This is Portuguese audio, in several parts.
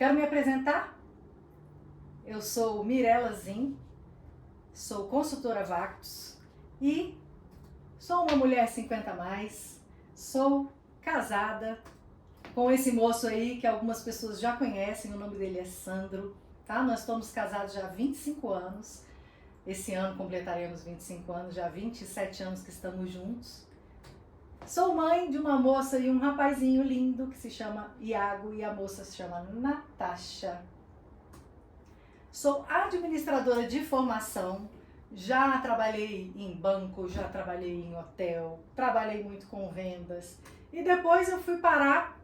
Quero me apresentar? Eu sou Mirela Zin, sou consultora Vactus e sou uma mulher 50 a mais, sou casada com esse moço aí que algumas pessoas já conhecem, o nome dele é Sandro, tá? Nós estamos casados já há 25 anos, esse ano completaremos 25 anos, já há 27 anos que estamos juntos. Sou mãe de uma moça e um rapazinho lindo que se chama Iago e a moça se chama Natasha. Sou administradora de formação, já trabalhei em banco, já trabalhei em hotel, trabalhei muito com vendas e depois eu fui parar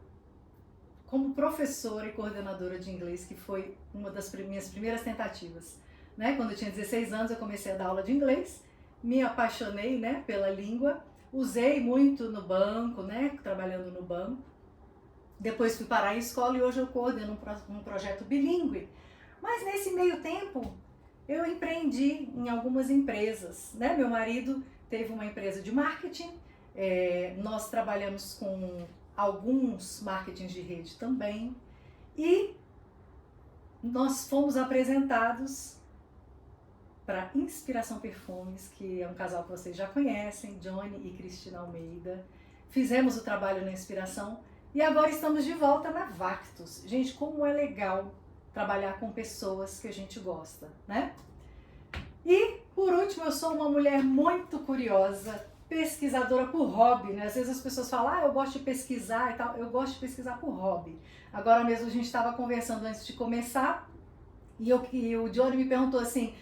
como professora e coordenadora de inglês, que foi uma das minhas primeiras tentativas. Quando eu tinha 16 anos eu comecei a dar aula de inglês, me apaixonei pela língua, usei muito no banco, trabalhando no banco. Depois fui parar em escola e hoje eu coordeno um projeto bilíngue. Mas nesse meio tempo eu empreendi em algumas empresas. Meu marido teve uma empresa de marketing, nós trabalhamos com alguns marketings de rede também e nós fomos apresentados para Inspiração Perfumes, que é um casal que vocês já conhecem, Johnny e Cristina Almeida. Fizemos o trabalho na Inspiração e agora estamos de volta na Vactus. Gente, como é legal trabalhar com pessoas que a gente gosta, E, por último, eu sou uma mulher muito curiosa, pesquisadora por hobby, Às vezes as pessoas falam, eu gosto de pesquisar e tal, eu gosto de pesquisar por hobby. Agora mesmo a gente estava conversando antes de começar e o Johnny me perguntou assim,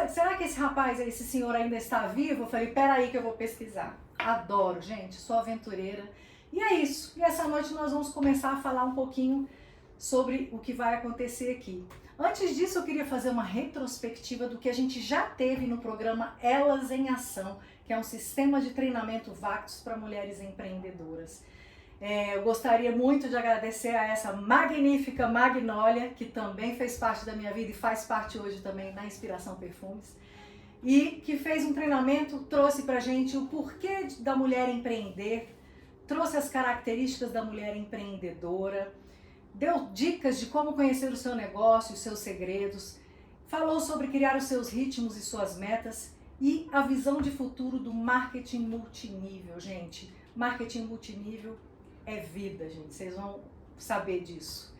será que esse rapaz, esse senhor ainda está vivo? Eu falei, peraí que eu vou pesquisar. Adoro, gente, sou aventureira. E é isso, e essa noite nós vamos começar a falar um pouquinho sobre o que vai acontecer aqui. Antes disso, eu queria fazer uma retrospectiva do que a gente já teve no programa Elas em Ação, que é um sistema de treinamento Vactus para mulheres empreendedoras. Eu gostaria muito de agradecer a essa magnífica Magnólia, que também fez parte da minha vida e faz parte hoje também na Inspiração Perfumes, e que fez um treinamento, trouxe pra gente o porquê da mulher empreender, trouxe as características da mulher empreendedora, deu dicas de como conhecer o seu negócio, os seus segredos, falou sobre criar os seus ritmos e suas metas e a visão de futuro do marketing multinível, gente. Marketing multinível é vida, gente, vocês vão saber disso.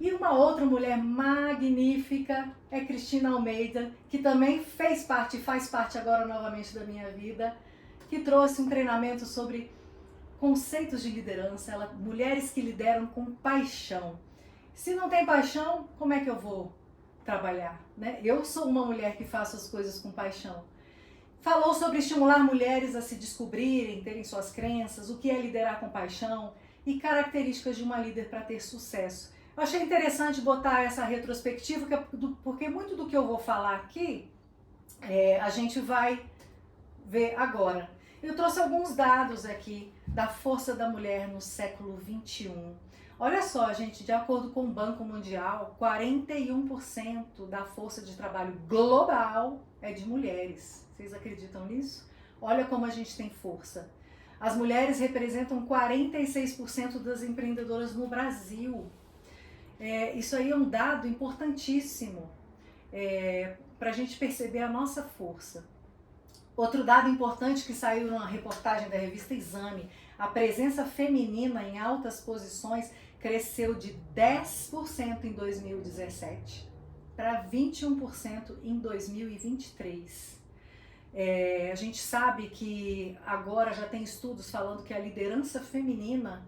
E uma outra mulher magnífica é Cristina Almeida, que também fez parte e faz parte agora novamente da minha vida, que trouxe um treinamento sobre conceitos de liderança, mulheres que lideram com paixão. Se não tem paixão, como é que eu vou trabalhar? Eu sou uma mulher que faço as coisas com paixão. Falou sobre estimular mulheres a se descobrirem, terem suas crenças, o que é liderar com paixão e características de uma líder para ter sucesso. Eu achei interessante botar essa retrospectiva, porque muito do que eu vou falar aqui, a gente vai ver agora. Eu trouxe alguns dados aqui da força da mulher no século XXI. Olha só, gente, de acordo com o Banco Mundial, 41% da força de trabalho global é de mulheres. Vocês acreditam nisso? Olha como a gente tem força. As mulheres representam 46% das empreendedoras no Brasil. Isso aí é um dado importantíssimo para a gente perceber a nossa força. Outro dado importante que saiu numa reportagem da revista Exame, a presença feminina em altas posições cresceu de 10% em 2017 para 21% em 2023. A gente sabe que agora já tem estudos falando que a liderança feminina,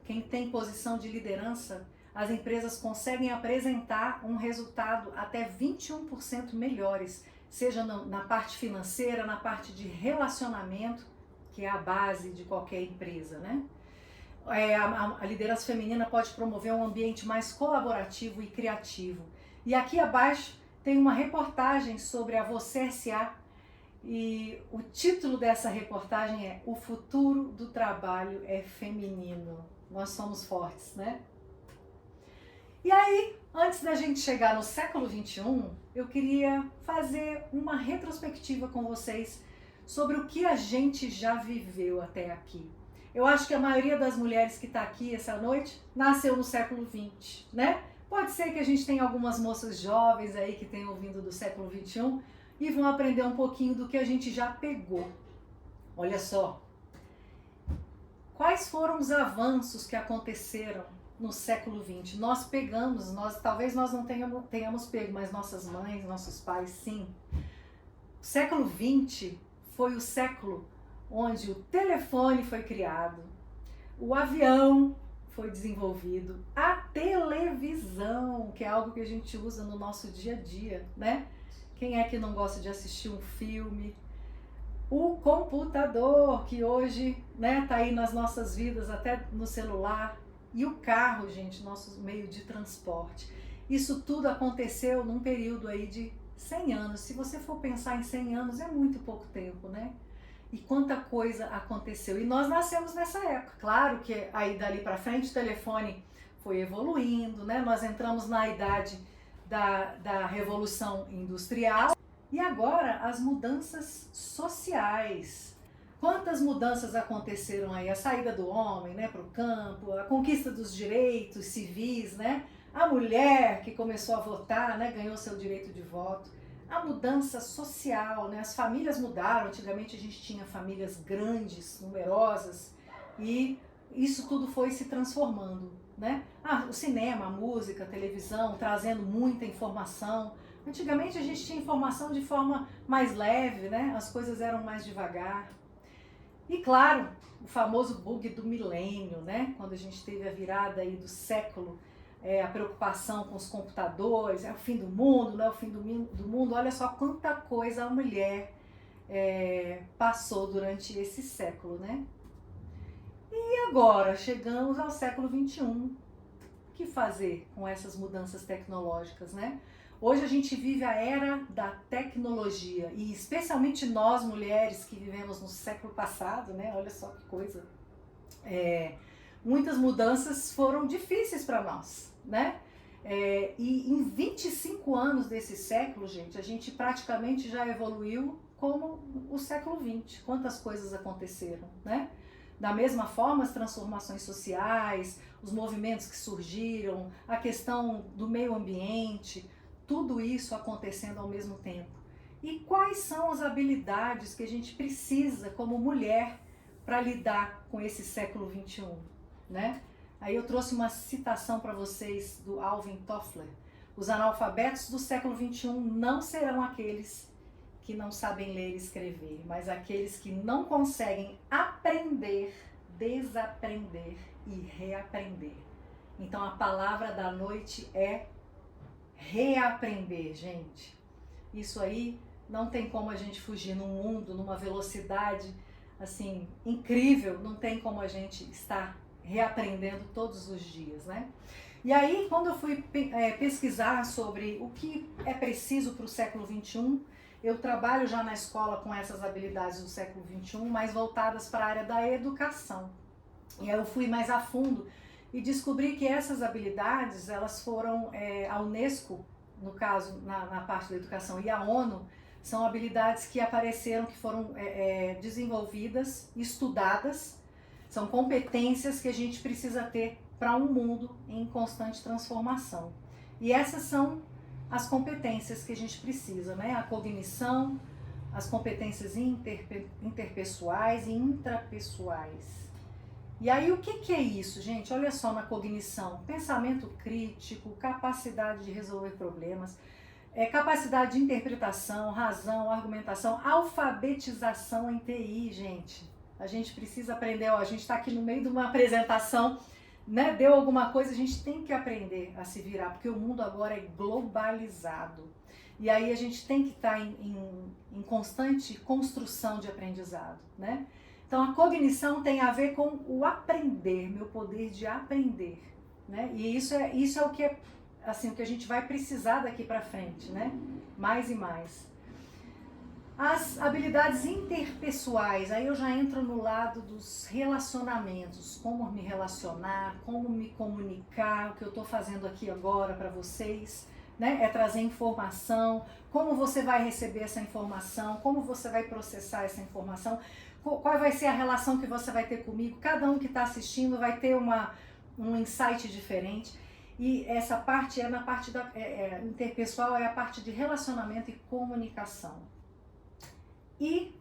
quem tem posição de liderança, as empresas conseguem apresentar um resultado até 21% melhores, seja na parte financeira, na parte de relacionamento, que é a base de qualquer empresa, A liderança feminina pode promover um ambiente mais colaborativo e criativo. E aqui abaixo tem uma reportagem sobre a Você S.A. e o título dessa reportagem é O Futuro do Trabalho é Feminino. Nós somos fortes, E aí, antes da gente chegar no século XXI, eu queria fazer uma retrospectiva com vocês sobre o que a gente já viveu até aqui. Eu acho que a maioria das mulheres que está aqui essa noite nasceu no século XX, Pode pode ser que a gente tenha algumas moças jovens aí que tenham vindo do século XXI e vão aprender um pouquinho do que a gente já pegou. Olha só, quais foram os avanços que aconteceram no século XX? Nós pegamos, talvez nós não tenhamos pego, mas nossas mães, nossos pais, sim. O século XX foi o século onde o telefone foi criado, o avião foi desenvolvido, a televisão, que é algo que a gente usa no nosso dia a dia, né? Quem é que não gosta de assistir um filme? O computador, que hoje, né, tá aí nas nossas vidas, até no celular, e o carro, gente, nosso meio de transporte. Isso tudo aconteceu num período aí de 100 anos. Se você for pensar em 100 anos, é muito pouco tempo, né? E quanta coisa aconteceu. E nós nascemos nessa época. Claro que aí dali para frente o telefone foi evoluindo, né? Nós entramos na idade da Revolução Industrial. E agora as mudanças sociais. Quantas mudanças aconteceram aí? A saída do homem, né, para o campo, a conquista dos direitos civis, né? A mulher que começou a votar, né, ganhou seu direito de voto. A mudança social, né? As famílias mudaram. Antigamente a gente tinha famílias grandes, numerosas, e isso tudo foi se transformando, né? O cinema, a música, a televisão, trazendo muita informação. Antigamente a gente tinha informação de forma mais leve, né? As coisas eram mais devagar. E claro, o famoso bug do milênio, né? Quando a gente teve a virada aí do século, a preocupação com os computadores, é o fim do mundo, não é o fim do mundo. Olha só quanta coisa a mulher passou durante esse século, né? E agora, chegamos ao século XXI. O que fazer com essas mudanças tecnológicas, né? Hoje a gente vive a era da tecnologia, e especialmente nós mulheres que vivemos no século passado, né? Olha só que coisa. Muitas mudanças foram difíceis para nós, né? E em 25 anos desse século, gente, a gente praticamente já evoluiu como o século XX. Quantas coisas aconteceram, né? Da mesma forma, as transformações sociais, os movimentos que surgiram, a questão do meio ambiente, tudo isso acontecendo ao mesmo tempo. E quais são as habilidades que a gente precisa como mulher para lidar com esse século XXI, né? Aí eu trouxe uma citação para vocês do Alvin Toffler. Os analfabetos do século XXI não serão aqueles que não sabem ler e escrever, mas aqueles que não conseguem aprender, desaprender e reaprender. Então a palavra da noite é reaprender, gente. Isso aí não tem como a gente fugir num mundo, numa velocidade assim incrível, não tem como a gente estar reaprendendo todos os dias, né? E aí, quando eu fui pesquisar sobre o que é preciso para o século XXI, eu trabalho já na escola com essas habilidades do século XXI, mais voltadas para a área da educação. E aí eu fui mais a fundo e descobri que essas habilidades, elas foram, a Unesco, no caso, na parte da educação, e a ONU, são habilidades que apareceram, que foram desenvolvidas, estudadas, são competências que a gente precisa ter para um mundo em constante transformação. E essas são as competências que a gente precisa, né? A cognição, as competências interpessoais e intrapessoais. E aí o que é isso, gente? Olha só, na cognição: pensamento crítico, capacidade de resolver problemas, capacidade de interpretação, razão, argumentação, alfabetização em TI, gente. A gente precisa aprender, a gente está aqui no meio de uma apresentação, né? Deu alguma coisa, a gente tem que aprender a se virar, porque o mundo agora é globalizado. E aí a gente tem que estar em constante construção de aprendizado, né? Então a cognição tem a ver com o aprender, meu poder de aprender, né? E isso é o que assim, o que a gente vai precisar daqui para frente, né? Mais e mais. As habilidades interpessoais, aí eu já entro no lado dos relacionamentos, como me relacionar, como me comunicar, o que eu estou fazendo aqui agora para vocês, né? É trazer informação, como você vai receber essa informação, como você vai processar essa informação, qual vai ser a relação que você vai ter comigo, cada um que está assistindo vai ter um insight diferente. E essa parte é na parte da interpessoal, é a parte de relacionamento e comunicação. E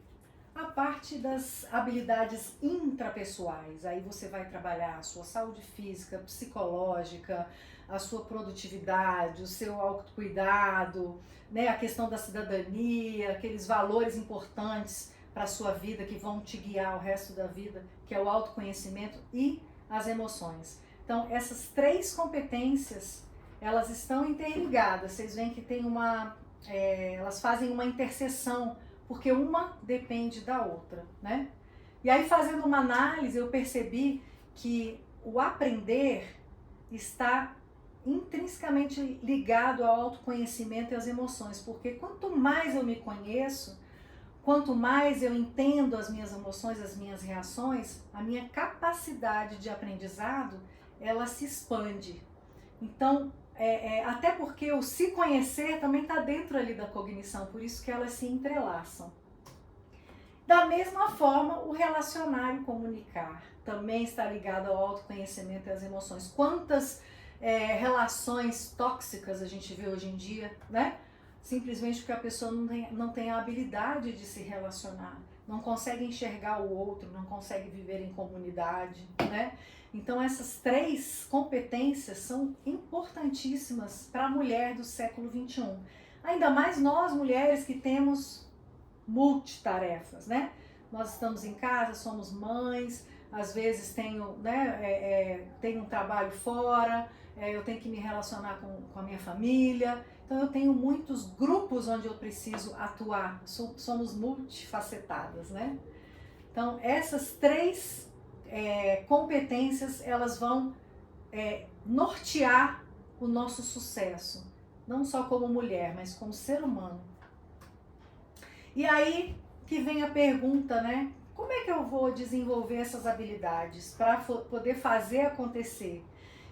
a parte das habilidades intrapessoais, aí você vai trabalhar a sua saúde física, psicológica, a sua produtividade, o seu autocuidado, né, a questão da cidadania, aqueles valores importantes para a sua vida que vão te guiar o resto da vida, que é o autoconhecimento e as emoções. Então, essas três competências, elas estão interligadas. Vocês veem que tem elas fazem uma interseção, porque uma depende da outra, né? E aí, fazendo uma análise, eu percebi que o aprender está intrinsecamente ligado ao autoconhecimento e às emoções, porque quanto mais eu me conheço, quanto mais eu entendo as minhas emoções, as minhas reações, a minha capacidade de aprendizado, ela se expande. Então, até porque o se conhecer também está dentro ali da cognição, por isso que elas se entrelaçam. Da mesma forma, o relacionar e comunicar também está ligado ao autoconhecimento e às emoções. Quantas relações tóxicas a gente vê hoje em dia, né? Simplesmente porque a pessoa não tem a habilidade de se relacionar, não consegue enxergar o outro, não consegue viver em comunidade, né? Então essas três competências são importantíssimas para a mulher do século XXI. Ainda mais nós mulheres que temos multitarefas, né? Nós estamos em casa, somos mães, às vezes tenho um trabalho fora, eu tenho que me relacionar com a minha família, então eu tenho muitos grupos onde eu preciso atuar, somos multifacetadas, né? Então essas três competências, elas vão nortear o nosso sucesso, não só como mulher, mas como ser humano. E aí que vem a pergunta, né? Como é que eu vou desenvolver essas habilidades para poder fazer acontecer?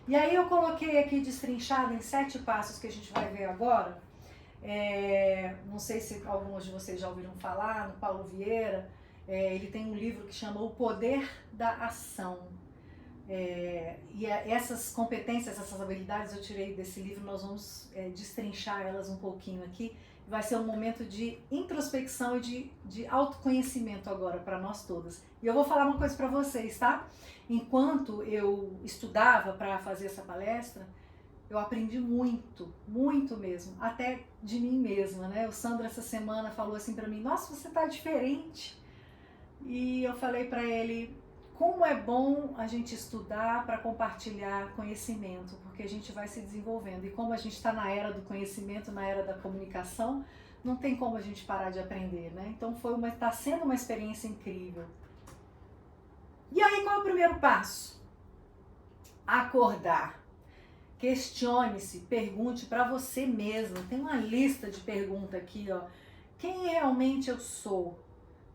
E aí eu coloquei aqui destrinchado em 7 passos que a gente vai ver agora. Não sei se alguns de vocês já ouviram falar, no Paulo Vieira, ele tem um livro que chama O Poder da Ação. E essas competências, essas habilidades eu tirei desse livro, nós vamos destrinchar elas um pouquinho aqui. Vai ser um momento de introspecção e de autoconhecimento agora para nós todas. E eu vou falar uma coisa para vocês, tá? Enquanto eu estudava para fazer essa palestra, eu aprendi muito, muito mesmo, até de mim mesma, né? O Sandro essa semana falou assim para mim: nossa, você tá diferente. E eu falei para ele: como é bom a gente estudar para compartilhar conhecimento, porque a gente vai se desenvolvendo. E como a gente está na era do conhecimento, na era da comunicação, não tem como a gente parar de aprender, né? Então está sendo uma experiência incrível. E aí, qual é o primeiro passo? Acordar. Questione-se, pergunte para você mesmo. Tem uma lista de perguntas aqui, ó. Quem realmente eu sou?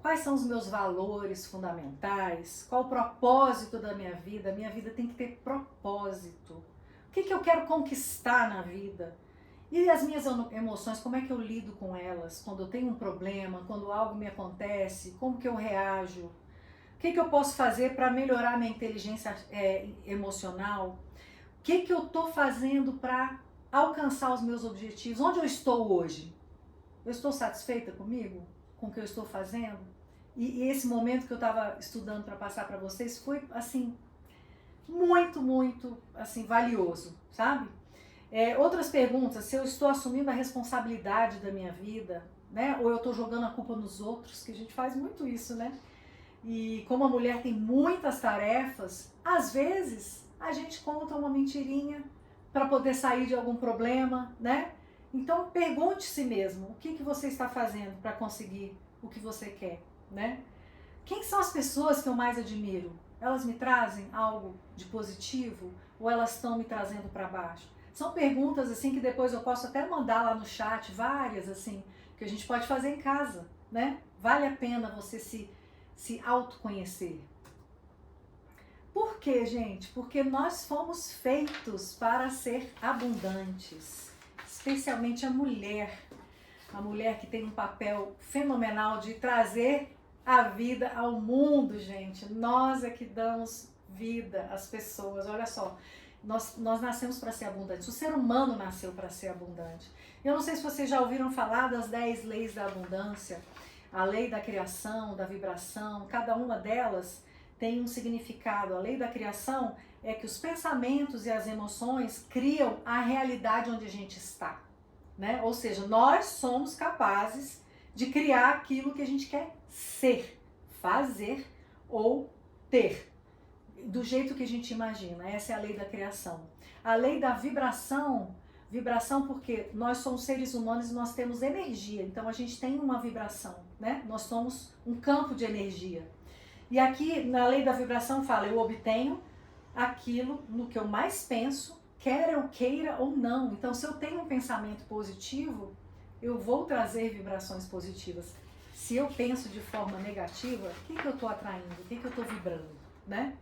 Quais são os meus valores fundamentais? Qual o propósito da minha vida? A minha vida tem que ter propósito. O que eu quero conquistar na vida? E as minhas emoções, como é que eu lido com elas? Quando eu tenho um problema, quando algo me acontece, como que eu reajo? O que eu posso fazer para melhorar minha inteligência emocional? O que eu estou fazendo para alcançar os meus objetivos? Onde eu estou hoje? Eu estou satisfeita comigo? Com o que eu estou fazendo? E esse momento que eu estava estudando para passar para vocês foi, assim, muito, muito, assim, valioso, sabe? Outras perguntas: se eu estou assumindo a responsabilidade da minha vida, né? Ou eu estou jogando a culpa nos outros, que a gente faz muito isso, né? E como a mulher tem muitas tarefas, às vezes a gente conta uma mentirinha para poder sair de algum problema, né? Então pergunte-se mesmo, o que você está fazendo para conseguir o que você quer, né? Quem são as pessoas que eu mais admiro? Elas me trazem algo de positivo ou elas estão me trazendo para baixo? São perguntas assim que depois eu posso até mandar lá no chat, várias assim, que a gente pode fazer em casa, né? Vale a pena você se autoconhecer. Por quê, gente? Porque nós fomos feitos para ser abundantes. Especialmente a mulher que tem um papel fenomenal de trazer a vida ao mundo, gente. Nós é que damos vida às pessoas, olha só. Nós nascemos para ser abundantes. O ser humano nasceu para ser abundante. Eu não sei se vocês já ouviram falar das 10 leis da abundância, a lei da criação, da vibração, cada uma delas tem um significado. A lei da criação é que os pensamentos e as emoções criam a realidade onde a gente está, né? Ou seja, nós somos capazes de criar aquilo que a gente quer ser, fazer ou ter, do jeito que a gente imagina. Essa é a lei da criação. A lei da vibração, vibração porque nós somos seres humanos e nós temos energia, então a gente tem uma vibração, né? Nós somos um campo de energia. E aqui na lei da vibração fala, eu obtenho aquilo no que eu mais penso, quer eu queira ou não. Então se eu tenho um pensamento positivo, eu vou trazer vibrações positivas. Se eu penso de forma negativa, o que eu estou atraindo? O que eu estou vibrando, né?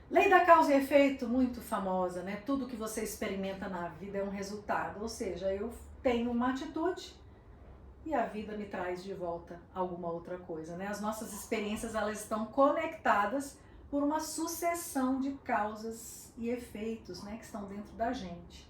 Lei da causa e efeito, muito famosa, né? Tudo que você experimenta na vida é um resultado. Ou seja, eu tenho uma atitude e a vida me traz de volta alguma outra coisa, né? As nossas experiências, elas estão conectadas por uma sucessão de causas e efeitos, né? Que estão dentro da gente.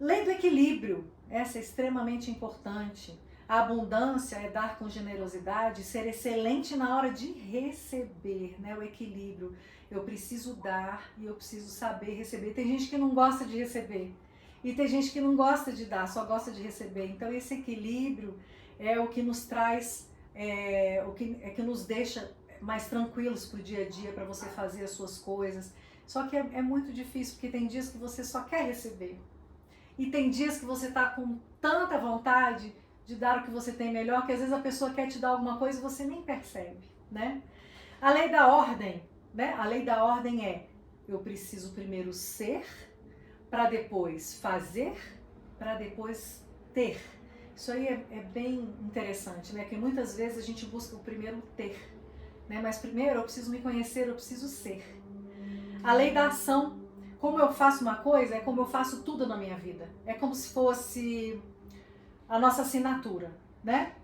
Lei do equilíbrio, essa é extremamente importante. A abundância é dar com generosidade, ser excelente na hora de receber, né? O equilíbrio. Eu preciso dar e eu preciso saber receber. Tem gente que não gosta de receber e tem gente que não gosta de dar, só gosta de receber. Então esse equilíbrio é o que nos traz, que nos deixa mais tranquilos para o dia a dia, para você fazer as suas coisas. Só que é muito difícil, porque tem dias que você só quer receber. E tem dias que você está com tanta vontade de dar o que você tem melhor, que às vezes a pessoa quer te dar alguma coisa e você nem percebe, né? A lei da ordem, né? A lei da ordem é, eu preciso primeiro ser, para depois fazer, para depois ter. Isso aí é bem interessante, né? Que muitas vezes a gente busca o primeiro ter, né? Mas primeiro eu preciso me conhecer, eu preciso ser. A lei da ação, como eu faço uma coisa, é como eu faço tudo na minha vida. É como se fosse a nossa assinatura, né?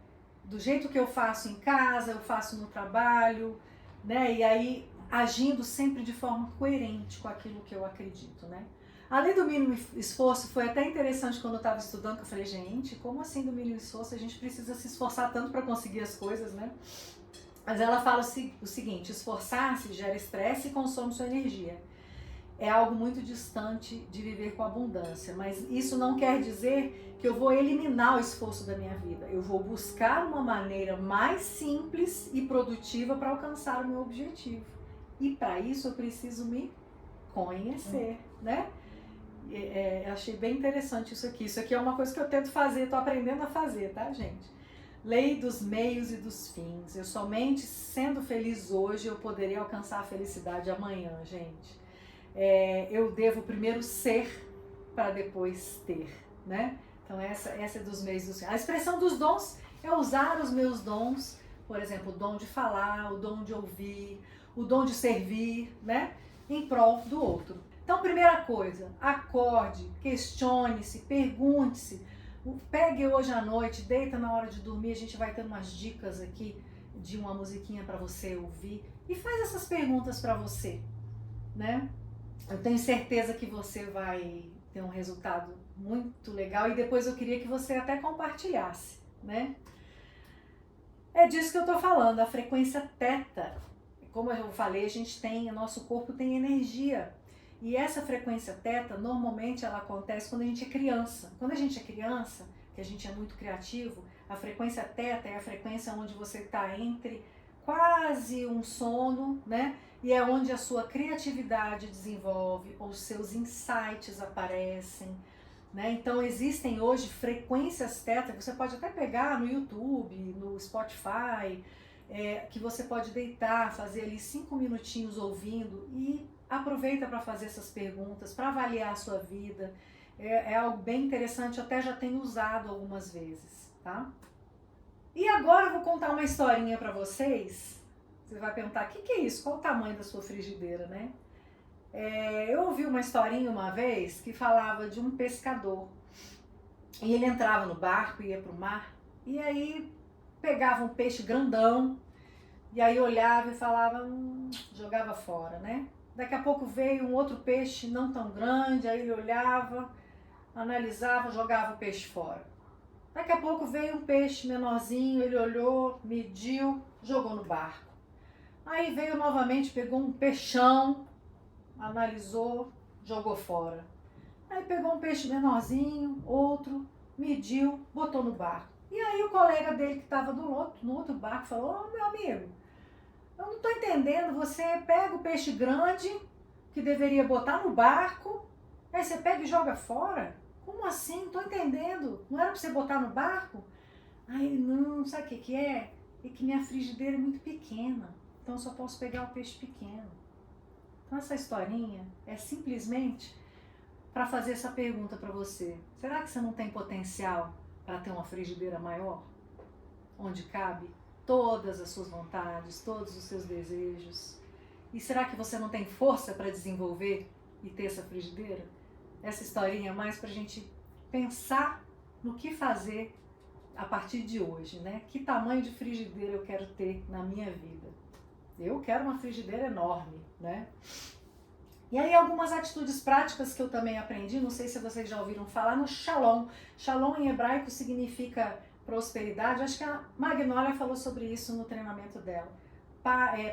Do jeito que eu faço em casa, eu faço no trabalho, né? E aí agindo sempre de forma coerente com aquilo que eu acredito, né? A lei do mínimo esforço foi até interessante quando eu estava estudando, que eu falei, gente, como assim do mínimo esforço? A gente precisa se esforçar tanto para conseguir as coisas, né? Mas ela fala o seguinte, esforçar-se gera estresse e consome sua energia. É algo muito distante de viver com abundância, mas isso não quer dizer que eu vou eliminar o esforço da minha vida. Eu vou buscar uma maneira mais simples e produtiva para alcançar o meu objetivo. E para isso eu preciso me conhecer, né? Achei bem interessante isso aqui. Isso aqui é uma coisa que eu tento fazer, estou aprendendo a fazer, tá, gente? Lei dos meios e dos fins. Eu somente sendo feliz hoje eu poderia alcançar a felicidade amanhã, gente. Eu devo primeiro ser para depois ter, né? Então essa é dos meios e dos fins. A expressão dos dons é usar os meus dons, por exemplo, o dom de falar, o dom de ouvir, o dom de servir, né? Em prol do outro. Então, primeira coisa, acorde, questione-se, pergunte-se. Pegue hoje à noite, deita na hora de dormir, a gente vai ter umas dicas aqui de uma musiquinha para você ouvir. E faz essas perguntas para você, né? Eu tenho certeza que você vai ter um resultado muito legal e depois eu queria que você até compartilhasse, né? É disso que eu tô falando, a frequência teta. Como eu falei, o nosso corpo tem energia. E essa frequência teta, normalmente ela acontece quando a gente é criança. Quando a gente é criança, que a gente é muito criativo, a frequência teta é a frequência onde você está entre quase um sono, né? E é onde a sua criatividade desenvolve, os seus insights aparecem, né? Então existem hoje frequências teta, que você pode até pegar no YouTube, no Spotify, que você pode deitar, fazer ali 5 minutinhos ouvindo e aproveita para fazer essas perguntas, para avaliar a sua vida. É algo bem interessante, eu até já tenho usado algumas vezes, tá? E agora eu vou contar uma historinha para vocês. Você vai perguntar, o que é isso? Qual o tamanho da sua frigideira, né? Eu ouvi uma historinha uma vez que falava de um pescador. E ele entrava no barco, ia para o mar, e aí pegava um peixe grandão, e aí olhava e falava, jogava fora, né? Daqui a pouco veio um outro peixe não tão grande, aí ele olhava, analisava, jogava o peixe fora. Daqui a pouco veio um peixe menorzinho, ele olhou, mediu, jogou no barco. Aí veio novamente, pegou um peixão, analisou, jogou fora. Aí pegou um peixe menorzinho, outro, mediu, botou no barco. E aí o colega dele que estava no outro barco falou: "Ô, meu amigo, eu não estou entendendo, você pega o peixe grande, que deveria botar no barco, aí você pega e joga fora? Como assim? Não estou entendendo. Não era para você botar no barco?" Aí ele: "Não, sabe o que que é? É que minha frigideira é muito pequena, então eu só posso pegar o peixe pequeno." Então essa historinha é simplesmente para fazer essa pergunta para você. Será que você não tem potencial para ter uma frigideira maior? Onde cabe todas as suas vontades, todos os seus desejos? E será que você não tem força para desenvolver e ter essa frigideira? Essa historinha é mais para a gente pensar no que fazer a partir de hoje, né? Que tamanho de frigideira eu quero ter na minha vida? Eu quero uma frigideira enorme, né? E aí algumas atitudes práticas que eu também aprendi, não sei se vocês já ouviram falar, no Shalom. Shalom em hebraico significa prosperidade. Acho que a Magnólia falou sobre isso no treinamento dela.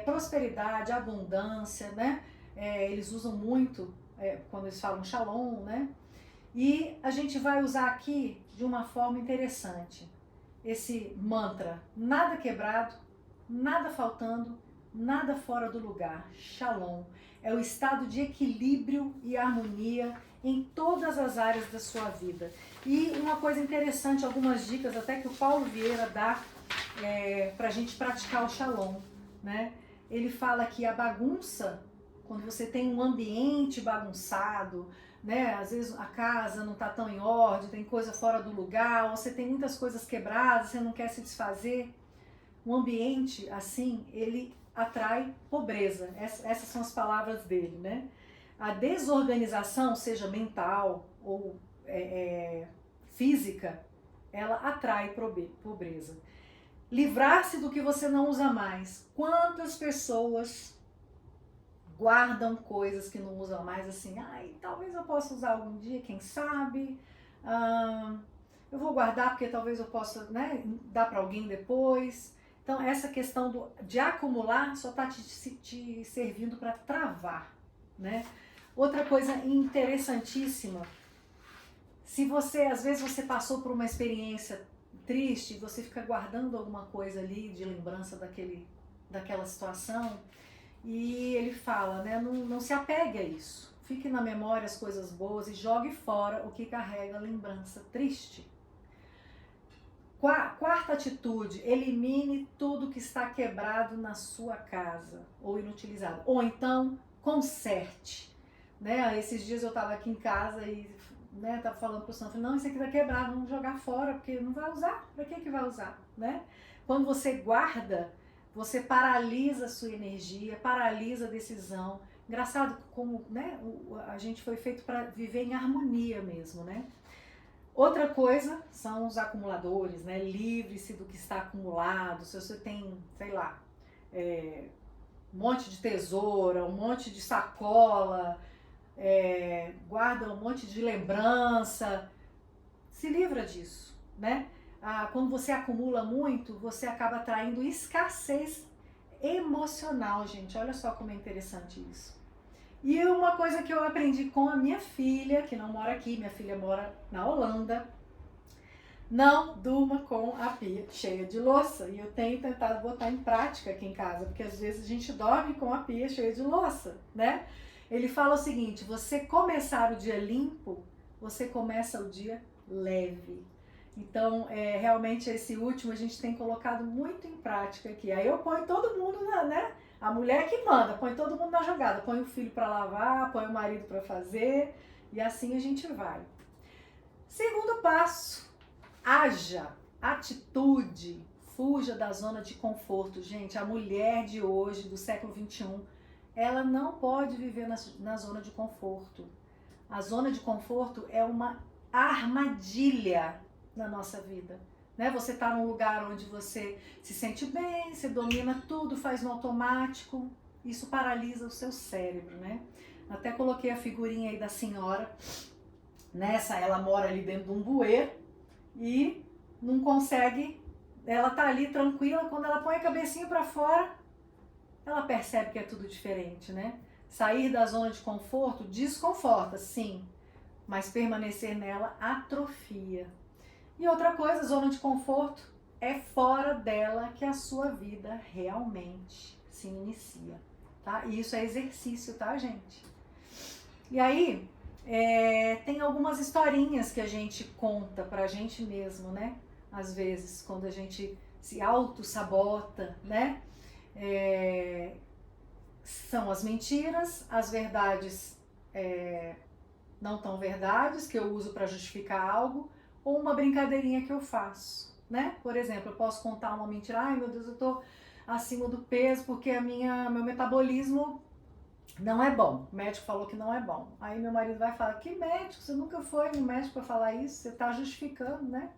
Prosperidade, abundância, né? Eles usam muito quando eles falam Shalom, né? E a gente vai usar aqui de uma forma interessante esse mantra: nada quebrado, nada faltando, nada fora do lugar. Shalom. É o estado de equilíbrio e harmonia em todas as áreas da sua vida. E uma coisa interessante, algumas dicas até que o Paulo Vieira dá para a gente praticar o Shalom, né? Ele fala que a bagunça, quando você tem um ambiente bagunçado, né? Às vezes a casa não está tão em ordem, tem coisa fora do lugar, ou você tem muitas coisas quebradas, você não quer se desfazer. Um ambiente assim, ele atrai pobreza. Essas são as palavras dele, né? A desorganização, seja mental ou física, ela atrai pobreza. Livrar-se do que você não usa mais. Quantas pessoas guardam coisas que não usam mais, assim, talvez eu possa usar algum dia, quem sabe? Eu vou guardar porque talvez eu possa, né, dar para alguém depois. Então, essa questão de acumular só está te servindo para travar, né? Outra coisa interessantíssima, se você, às vezes você passou por uma experiência triste, você fica guardando alguma coisa ali de lembrança daquela situação, e ele fala, né, não se apegue a isso. Fique na memória as coisas boas e jogue fora o que carrega lembrança triste. Quarta atitude: elimine tudo que está quebrado na sua casa ou inutilizado. Ou então, conserte. Né? Esses dias eu estava aqui em casa e estava falando para o Sam, não, isso aqui está quebrado, vamos jogar fora, porque não vai usar. Para que vai usar? Né? Quando você guarda, você paralisa a sua energia, paralisa a decisão. Engraçado como, né, a gente foi feito para viver em harmonia mesmo, né? Outra coisa são os acumuladores, né? Livre-se do que está acumulado. Se você tem, sei lá, um monte de tesoura, um monte de sacola, guarda um monte de lembrança, se livra disso, né? Quando você acumula muito, você acaba atraindo escassez emocional, gente. Olha só como é interessante isso. E uma coisa que eu aprendi com a minha filha, que não mora aqui, minha filha mora na Holanda: não durma com a pia cheia de louça. E eu tenho tentado botar em prática aqui em casa, porque às vezes a gente dorme com a pia cheia de louça, né? Ele fala o seguinte: você começar o dia limpo, você começa o dia leve. Então, realmente esse último a gente tem colocado muito em prática aqui. Aí eu ponho todo mundo, né? A mulher que manda, põe todo mundo na jogada, põe o filho para lavar, põe o marido para fazer, e assim a gente vai. Segundo passo: haja, atitude, fuja da zona de conforto. Gente, a mulher de hoje, do século XXI, ela não pode viver na zona de conforto. A zona de conforto é uma armadilha na nossa vida. Né? Você está num lugar onde você se sente bem, você domina tudo, faz no automático. isso paralisa o seu cérebro, né? Até coloquei a figurinha aí da senhora, nessa, ela mora ali dentro de um bueiro e não consegue, ela tá ali tranquila, quando ela põe a cabecinha para fora, ela percebe que é tudo diferente, né? Sair da zona de conforto desconforta, sim, mas permanecer nela atrofia. E outra coisa, zona de conforto é fora dela que a sua vida realmente se inicia, tá? E isso é exercício, tá, gente? E aí, tem algumas historinhas que a gente conta pra gente mesmo, né? Às vezes, quando a gente se auto-sabota, né? São as mentiras, as verdades não tão verdades, que eu uso para justificar algo, ou uma brincadeirinha que eu faço, né? Por exemplo, eu posso contar uma mentira, ai meu Deus, eu tô acima do peso porque meu metabolismo não é bom. O médico falou que não é bom. Aí meu marido vai falar, que médico? Você nunca foi no médico para falar isso? Você está justificando, né?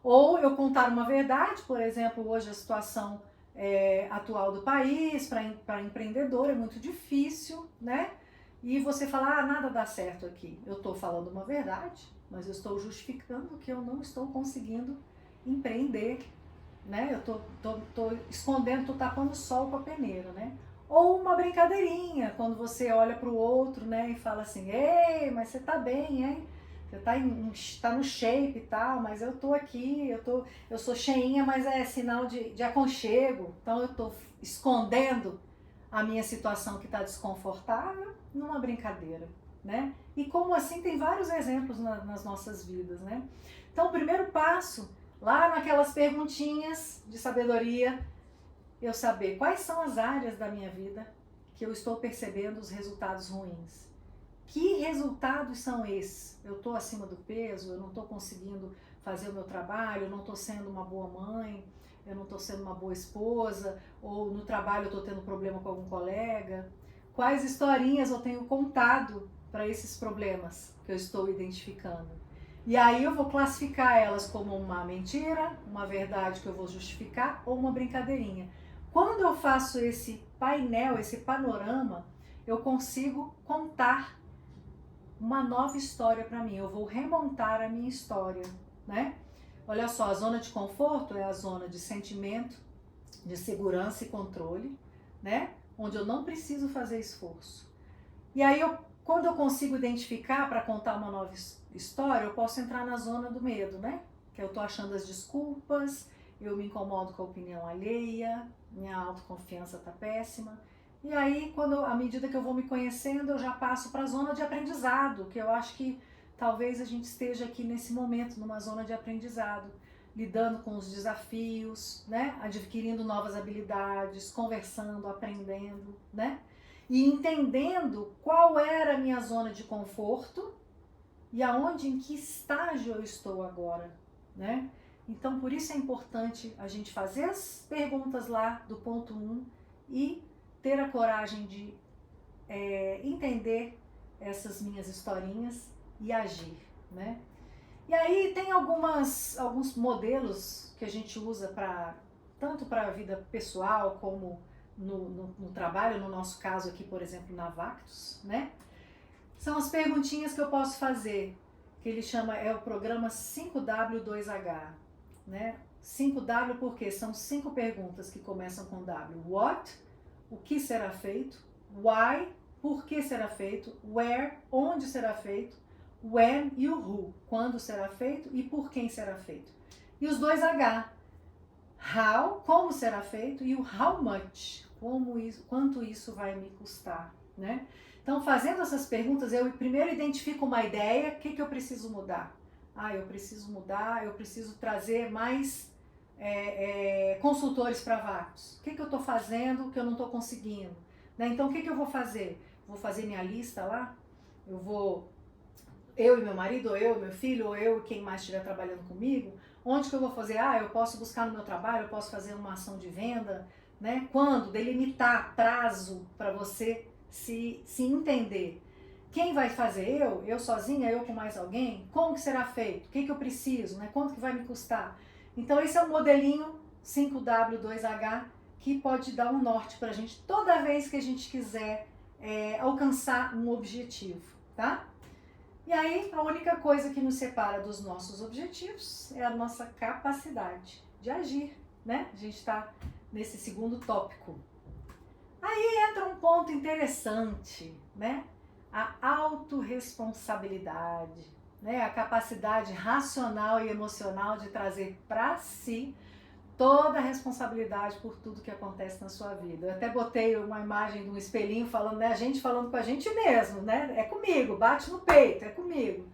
Ou eu contar uma verdade, por exemplo, hoje a situação atual do país, para empreendedor é muito difícil, né? E você falar, nada dá certo aqui. Eu estou falando uma verdade, mas eu estou justificando que eu não estou conseguindo empreender, né? Eu tô escondendo, tô tapando o sol com a peneira, né? Ou uma brincadeirinha, quando você olha para o outro, né, e fala assim, ei, mas você tá bem, hein? Você tá no shape e tal, mas eu tô aqui, eu sou cheinha, mas é sinal de aconchego. Então eu tô escondendo a minha situação que está desconfortável numa brincadeira, né? E como assim tem vários exemplos nas nossas vidas, né? Então o primeiro passo, lá naquelas perguntinhas de sabedoria, eu saber quais são as áreas da minha vida que eu estou percebendo os resultados ruins. Que resultados são esses? Eu estou acima do peso, eu não estou conseguindo fazer o meu trabalho, eu não estou sendo uma boa mãe, eu não estou sendo uma boa esposa, ou no trabalho eu estou tendo problema com algum colega. Quais historinhas eu tenho contado para esses problemas que eu estou identificando? E aí eu vou classificar elas como uma mentira, uma verdade que eu vou justificar ou uma brincadeirinha. Quando eu faço esse painel, esse panorama, eu consigo contar uma nova história para mim. Eu vou remontar a minha história, né? Olha só, a zona de conforto é a zona de sentimento, de segurança e controle, né? Onde eu não preciso fazer esforço. E aí, quando eu consigo identificar para contar uma nova história, eu posso entrar na zona do medo, né? Que eu tô achando as desculpas, eu me incomodo com a opinião alheia, minha autoconfiança tá péssima. E aí, à medida que eu vou me conhecendo, eu já passo para a zona de aprendizado, que eu acho que talvez a gente esteja aqui nesse momento, numa zona de aprendizado, lidando com os desafios, né? Adquirindo novas habilidades, conversando, aprendendo, né? E entendendo qual era a minha zona de conforto e aonde, em que estágio eu estou agora, né? Então, por isso é importante a gente fazer as perguntas lá do ponto 1 e ter a coragem de entender essas minhas historinhas e agir, né? E aí tem alguns modelos que a gente usa tanto para a vida pessoal como no trabalho, no nosso caso aqui, por exemplo, na Vactus, né? São as perguntinhas que eu posso fazer, que ele chama, é o programa 5W2H, né? 5W porque são 5 perguntas que começam com W. What? O que será feito? Why? Por que será feito? Where? Onde será feito? When e o who? Quando será feito e por quem será feito? E os 2 H. How? Como será feito? E o how much? Quanto isso vai me custar, né? Então, fazendo essas perguntas, eu primeiro identifico uma ideia, o que eu preciso mudar? Eu preciso mudar, eu preciso trazer mais consultores para Vactus. O que eu estou fazendo que eu não estou conseguindo? Né? Então, o que eu vou fazer? Vou fazer minha lista lá? Eu e meu marido, ou eu e meu filho, ou eu e quem mais estiver trabalhando comigo, onde que eu vou fazer? Eu posso buscar no meu trabalho, eu posso fazer uma ação de venda, né? Quando? Delimitar prazo para você se entender. Quem vai fazer? Eu sozinha, eu com mais alguém? Como que será feito? O que eu preciso? Né? Quanto que vai me custar? Então esse é o modelinho 5W2H que pode dar um norte para a gente toda vez que a gente quiser alcançar um objetivo, tá? E aí, a única coisa que nos separa dos nossos objetivos é a nossa capacidade de agir, né? A gente está nesse segundo tópico. Aí entra um ponto interessante, né? A autorresponsabilidade, né? A capacidade racional e emocional de trazer para si toda a responsabilidade por tudo que acontece na sua vida. Eu até botei uma imagem de um espelhinho falando, né? A gente falando com a gente mesmo, né? É comigo, bate no peito, é comigo.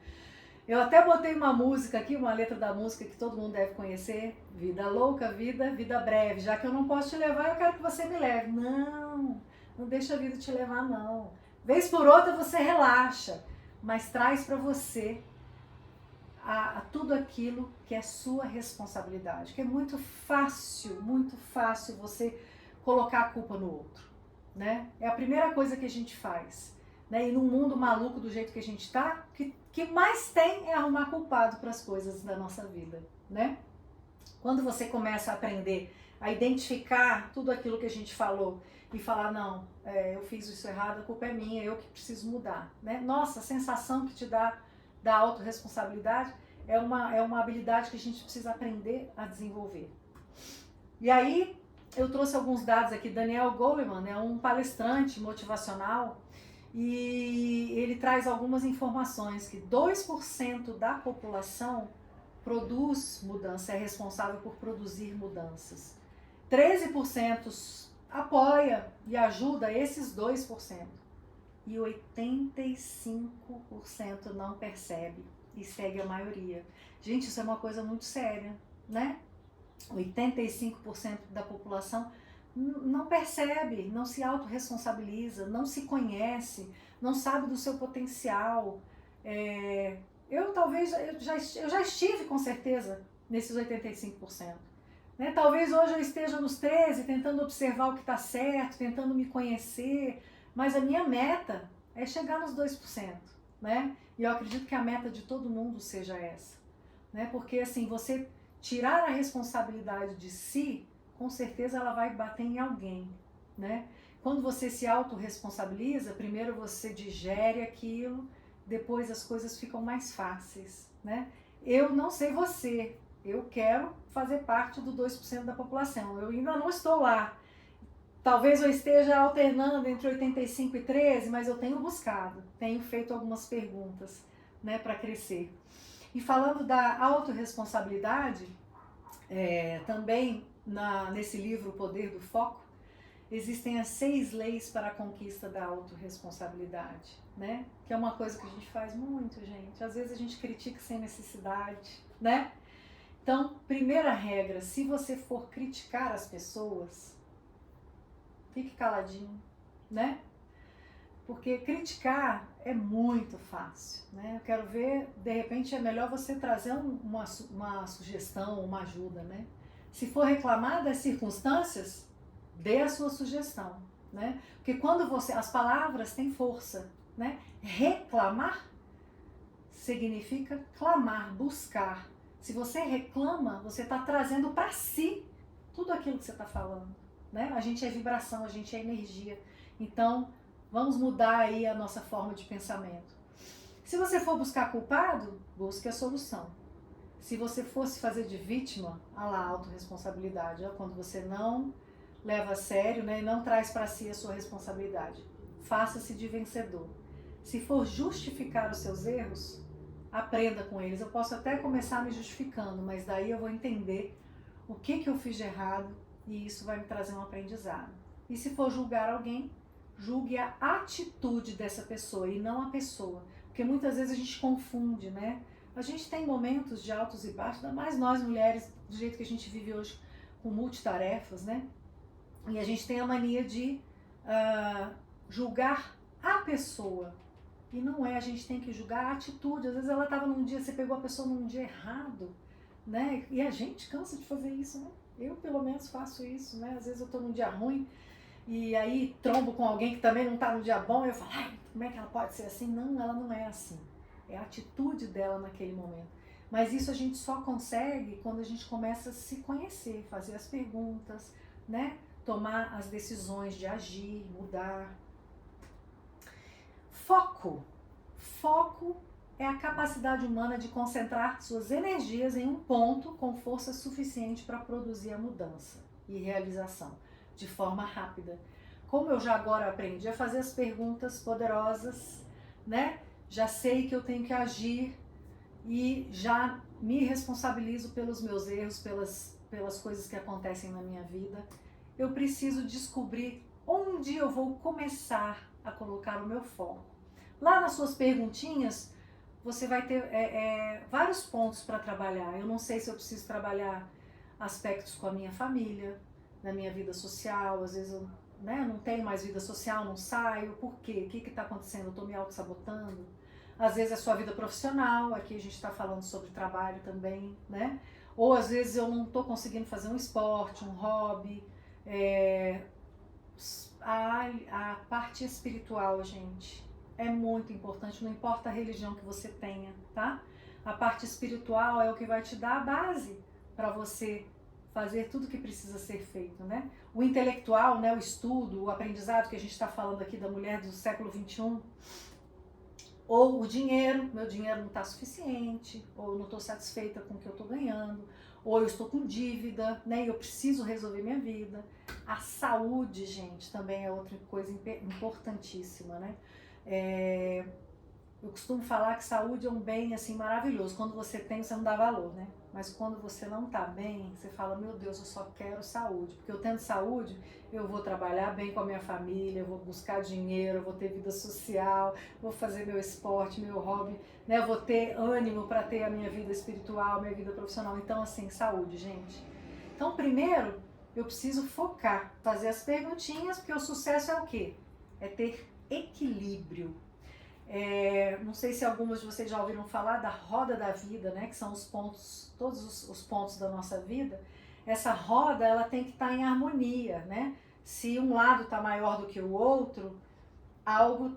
Eu até botei uma música aqui, uma letra da música que todo mundo deve conhecer. Vida louca, vida breve. Já que eu não posso te levar, eu quero que você me leve. Não deixa a vida te levar, não. Vez por outra você relaxa, mas traz para você a tudo aquilo que é sua responsabilidade. Que é muito fácil você colocar a culpa no outro, né? É a primeira coisa que a gente faz. Né? E num mundo maluco do jeito que a gente está, que mais tem é arrumar culpado para as coisas da nossa vida, né? Quando você começa a aprender a identificar tudo aquilo que a gente falou e falar, não, eu fiz isso errado, a culpa é minha, eu que preciso mudar, né? Nossa, a sensação que te dá da autorresponsabilidade é uma habilidade que a gente precisa aprender a desenvolver. E aí, eu trouxe alguns dados aqui. Daniel Goleman é um palestrante motivacional e ele traz algumas informações que 2% da população produz mudança, é responsável por produzir mudanças. 13% apoia e ajuda esses 2%. E 85% não percebe e segue a maioria. Gente, isso é uma coisa muito séria, né? 85% da população não percebe, não se autorresponsabiliza, não se conhece, não sabe do seu potencial. Eu já estive com certeza nesses 85%. Né? Talvez hoje eu esteja nos 13%, tentando observar o que está certo, tentando me conhecer, mas a minha meta é chegar nos 2%. Né? E eu acredito que a meta de todo mundo seja essa. Né? Porque assim, você tirar a responsabilidade de si, com certeza ela vai bater em alguém, né? Quando você se autorresponsabiliza, primeiro você digere aquilo, depois as coisas ficam mais fáceis, né? Eu não sei você, eu quero fazer parte do 2% da população, eu ainda não estou lá. Talvez eu esteja alternando entre 85 e 13, mas eu tenho buscado, tenho feito algumas perguntas, né, para crescer. E falando da autorresponsabilidade, também nesse livro O Poder do Foco, existem as 6 leis para a conquista da autorresponsabilidade, né? Que é uma coisa que a gente faz muito, gente. Às vezes a gente critica sem necessidade, né? Então, primeira regra, se você for criticar as pessoas, fique caladinho, né? Porque criticar é muito fácil, né? Eu quero ver, de repente é melhor você trazer uma sugestão, uma ajuda, né? Se for reclamar das circunstâncias, dê a sua sugestão, né? Porque quando as palavras têm força, né? Reclamar significa clamar, buscar. Se você reclama, você está trazendo para si tudo aquilo que você está falando, né? A gente é vibração, a gente é energia. Então, vamos mudar aí a nossa forma de pensamento. Se você for buscar culpado, busque a solução. Se você fosse fazer de vítima, olha lá, autorresponsabilidade, quando você não leva a sério, né, e não traz para si a sua responsabilidade. Faça-se de vencedor. Se for justificar os seus erros, aprenda com eles. Eu posso até começar me justificando, mas daí eu vou entender o que eu fiz de errado e isso vai me trazer um aprendizado. E se for julgar alguém, julgue a atitude dessa pessoa e não a pessoa. Porque muitas vezes a gente confunde, né? A gente tem momentos de altos e baixos, ainda mais nós mulheres, do jeito que a gente vive hoje, com multitarefas, né? E a gente tem a mania de julgar a pessoa. E não é, a gente tem que julgar a atitude. Às vezes ela estava num dia, você pegou a pessoa num dia errado, né? E a gente cansa de fazer isso, né? Eu pelo menos faço isso, né? Às vezes eu estou num dia ruim, e aí trombo com alguém que também não está no dia bom, e eu falo, ai, como é que ela pode ser assim? Não, ela não é assim. É a atitude dela naquele momento. Mas isso a gente só consegue quando a gente começa a se conhecer, fazer as perguntas, né? tomar as decisões de agir, mudar. Foco. Foco é a capacidade humana de concentrar suas energias em um ponto com força suficiente para produzir a mudança e realização de forma rápida. Como eu já agora aprendi a fazer as perguntas poderosas, né? Já sei que eu tenho que agir e já me responsabilizo pelos meus erros, pelas coisas que acontecem na minha vida. Eu preciso descobrir onde eu vou começar a colocar o meu foco. Lá nas suas perguntinhas, você vai ter vários pontos para trabalhar. Eu não sei se eu preciso trabalhar aspectos com a minha família, na minha vida social. Às vezes eu não tenho mais vida social, não saio. Por quê? O que está acontecendo? Eu estou me auto-sabotando. Às vezes é a sua vida profissional, aqui a gente está falando sobre trabalho também, né? Ou às vezes eu não estou conseguindo fazer um esporte, um hobby. A parte espiritual, gente, é muito importante, não importa a religião que você tenha, tá? A parte espiritual é o que vai te dar a base para você fazer tudo que precisa ser feito, né? O intelectual, né, o estudo, o aprendizado que a gente está falando aqui da mulher do século XXI, ou o dinheiro, meu dinheiro não está suficiente, ou eu não estou satisfeita com o que eu estou ganhando, ou eu estou com dívida, né, e eu preciso resolver minha vida. A saúde, gente, também é outra coisa importantíssima, né? Eu costumo falar que saúde é um bem assim maravilhoso. Quando você tem, você não dá valor, né? Mas quando você não tá bem, você fala, meu Deus, eu só quero saúde. Porque eu tendo saúde, eu vou trabalhar bem com a minha família, eu vou buscar dinheiro, eu vou ter vida social, vou fazer meu esporte, meu hobby, né? Eu vou ter ânimo para ter a minha vida espiritual, minha vida profissional. Então, assim, saúde, gente. Então, primeiro, eu preciso focar, fazer as perguntinhas, porque o sucesso é o quê? É ter equilíbrio. Não sei se algumas de vocês já ouviram falar da roda da vida, né? Que são os pontos, todos os pontos da nossa vida. Essa roda, ela tem que estar em harmonia, né? Se um lado está maior do que o outro, algo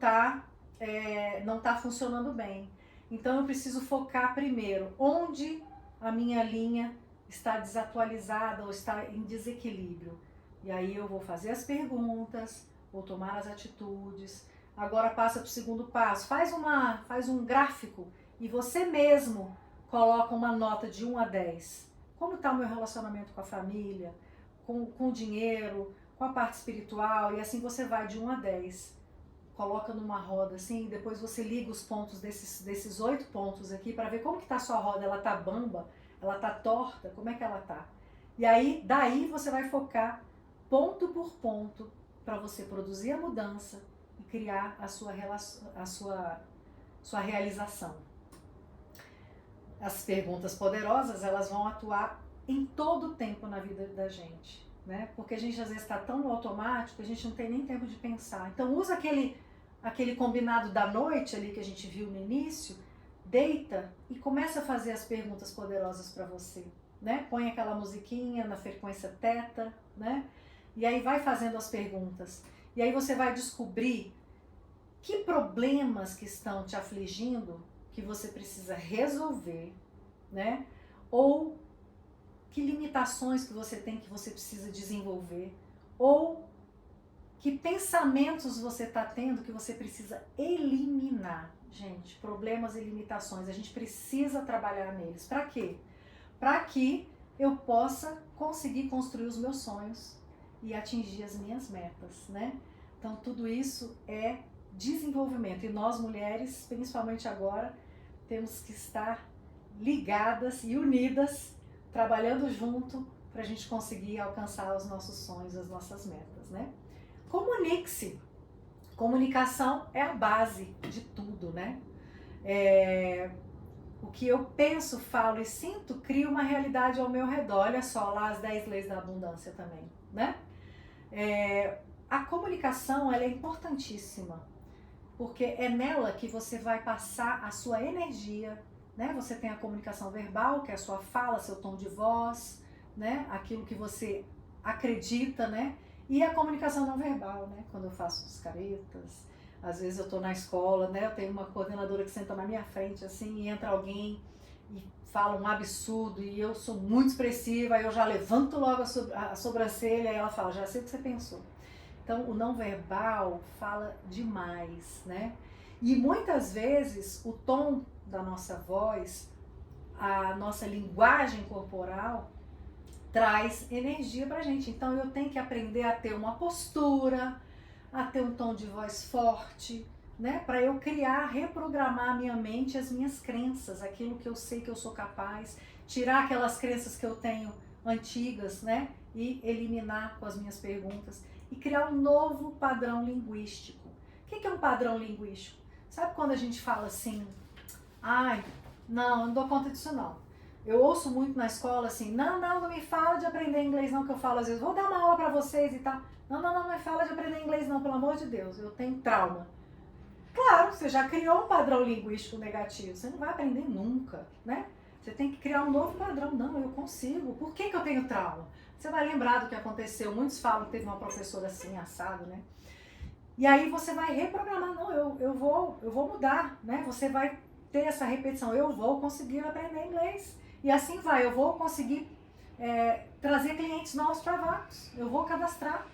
não está funcionando bem. Então eu preciso focar primeiro onde a minha linha está desatualizada ou está em desequilíbrio. E aí eu vou fazer as perguntas, vou tomar as atitudes. Agora passa para o segundo passo, faz um gráfico e você mesmo coloca uma nota de 1 a 10. Como está o meu relacionamento com a família, com o dinheiro, com a parte espiritual, e assim você vai de 1 a 10. Coloca numa roda assim, e depois você liga os pontos desses 8 pontos aqui para ver como que está a sua roda, ela está bamba, ela está torta, como é que ela está. E aí, daí você vai focar ponto por ponto para você produzir a mudança e criar a sua realização. As perguntas poderosas, elas vão atuar em todo o tempo na vida da gente, né? Porque a gente às vezes está tão no automático, a gente não tem nem tempo de pensar. Então usa aquele combinado da noite ali que a gente viu no início, deita e começa a fazer as perguntas poderosas para você, né? Põe aquela musiquinha na frequência teta, né? E aí vai fazendo as perguntas. E aí você vai descobrir que problemas que estão te afligindo que você precisa resolver, né? Ou que limitações que você tem que você precisa desenvolver, ou que pensamentos você está tendo que você precisa eliminar. Gente, problemas e limitações, a gente precisa trabalhar neles. Para quê? Para que eu possa conseguir construir os meus sonhos e atingir as minhas metas, né? Então tudo isso é desenvolvimento, e nós mulheres, principalmente agora, temos que estar ligadas e unidas, trabalhando junto para a gente conseguir alcançar os nossos sonhos, as nossas metas, né? Comunique-se. Comunicação é a base de tudo, né? O que eu penso, falo e sinto cria uma realidade ao meu redor. Olha só lá as 10 leis da abundância também, né? A comunicação, ela é importantíssima, porque é nela que você vai passar a sua energia, né? Você tem a comunicação verbal, que é a sua fala, seu tom de voz, né? Aquilo que você acredita, né? E a comunicação não verbal, né? Quando eu faço as caretas, às vezes eu tô na escola, né? Eu tenho uma coordenadora que senta na minha frente, assim, e entra alguém e fala um absurdo e eu sou muito expressiva, aí eu já levanto logo a sobrancelha e ela fala, já sei o que você pensou. Então, o não verbal fala demais, né? E muitas vezes o tom da nossa voz, a nossa linguagem corporal traz energia pra gente. Então, eu tenho que aprender a ter uma postura, a ter um tom de voz forte, né? Para eu criar, reprogramar a minha mente, as minhas crenças, aquilo que eu sei que eu sou capaz, tirar aquelas crenças que eu tenho antigas, né? E eliminar com as minhas perguntas e criar um novo padrão linguístico. O que é um padrão linguístico? Sabe quando a gente fala assim, ai, não dou conta disso não. Eu ouço muito na escola assim, não me fala de aprender inglês não, que eu falo às vezes, vou dar uma aula pra vocês e tal. Não me fala de aprender inglês não, pelo amor de Deus, eu tenho trauma. Claro, você já criou um padrão linguístico negativo, você não vai aprender nunca, né? Você tem que criar um novo padrão. Não, eu consigo. Por que eu tenho trauma? Você vai lembrar do que aconteceu. Muitos falam que teve uma professora assim, assado, né? E aí você vai reprogramar. Não, eu vou mudar, né? Você vai ter essa repetição. Eu vou conseguir aprender inglês. E assim vai. Eu vou conseguir trazer clientes novos para Vactos. Eu vou cadastrar.